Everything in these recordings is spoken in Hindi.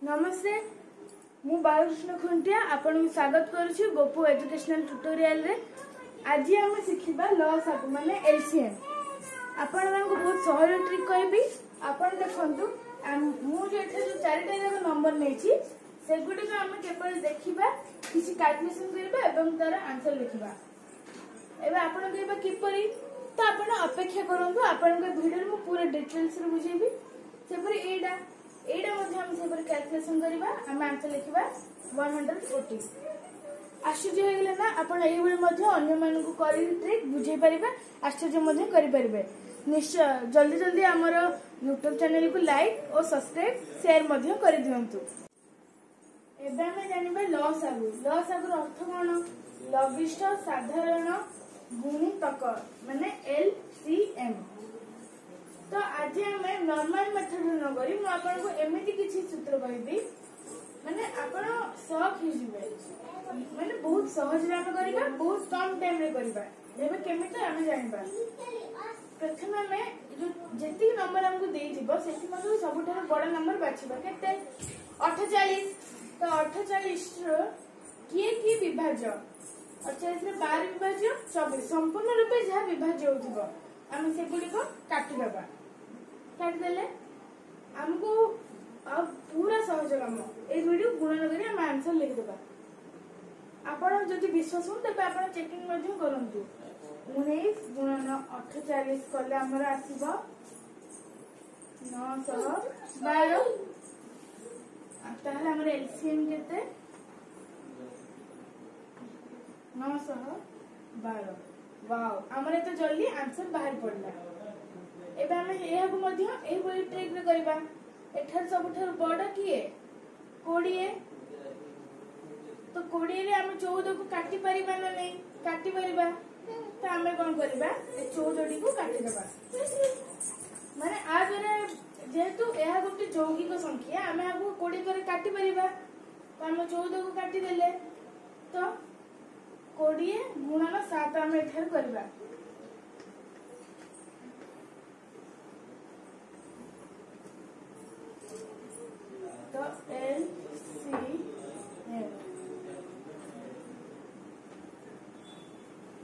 नमस्ते मु बालकृष्ण खुंटिया आपन स्वागत करुछि गोपू एजुकेशनल ट्यूटोरियल रे। आज हम शिखिबा लसागु माने एलसीएम। आपन मानको बहुत सहज ट्रिक कहबी। आपन देखंतु मु जे एथे जो चारिटा जाक नंबर नेछि सेगुडी को हम केवल देखिबा किसी कैलकुलेशन करबा एवं तार आंसर लिखिबा। एबे आपन कहबा किपरि तो आपन अपेक्षा करंतु आपन के वीडियो में पूरा डिटेल्स रे बुझेबी। सेपरि एडा मध्ये हम सेपरि कैलकुलेशन करबा हम आंसर लिखिबा 140। आश्चर्य हो गेला ना आपन एई बेले मध्ये अन्य मानन को करी ट्रिक बुझे परिबा आश्चर्य मध्ये करि परिबे। निश्चय जल्दी जल्दी हमर YouTube चैनल को लाइक और सब्सक्राइब शेयर मध्ये करि दियंतु। एबे हम जानिबा लसागु। लसागु रो अर्थ कोन? लघिष्ठ साधारण गुणितक माने एलसीएम। तो आज हमें नॉर्मल मेथड न करी मु आपन को एमिति किछि सूत्र कहबी माने आपन शॉक हो जिवे माने बहुत सहज रे हम करिबा बहुत कम टाइम रे करिबा। एबे केमिति हम जानिबा प्रथम हमें जो जेति नंबर हमको देई दिबो सेति मध्ये सबठार बड़ नंबर बाछिबा केते 48। तो 48 रो की विभाज्य 48 रे 12 विभाज्य 24 संपूर्ण रूपे जहा विभाज्य होतिबो हम से गुडी को काटि देबा। काट देले हमको अब पूरा सहज काम ए वीडियो गुणन करी हम आंसर लिख देबा। आपण जदि विश्वास हो तबे आपण चेकिंग मध्ये करंतु। 19 गुणन 48 करले हमर आसीबो 912। ताहले हमर एलसीएम केते 912। वाओ हमरे तो जल्दी आंसर बाहर पड़ला। एबे हम एहाको मध्ये एही बली ट्रिक रे करबा। एठार सबठार बड़ किए 20। तो 20 रे हम 14 को काटी परिबा ना नहीं काटी परिबा। तो हमें कोन करबा ए 14 को काटी देबा माने आ बेरे जेहेतु एहा गोटे यौगिक संख्या हमें आगु 20 करे काटी परिबा। तो हम 14 को काटी देले तो 20 गुणन 7 हम एठार करबा। तो एलसीएम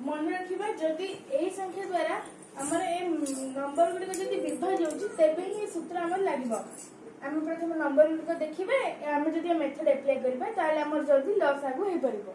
मन रखिबा जदि एही संख्या द्वारा हमर ए नंबर गुडी को जदि विभाज्य होची तेबे ही सूत्र हमर लागिबो। हम प्रथम नंबर गुडी को देखिबे हम जदि मेथड अप्लाई करबा ताले हमर जल्दी लॉस आगु हे परिबो।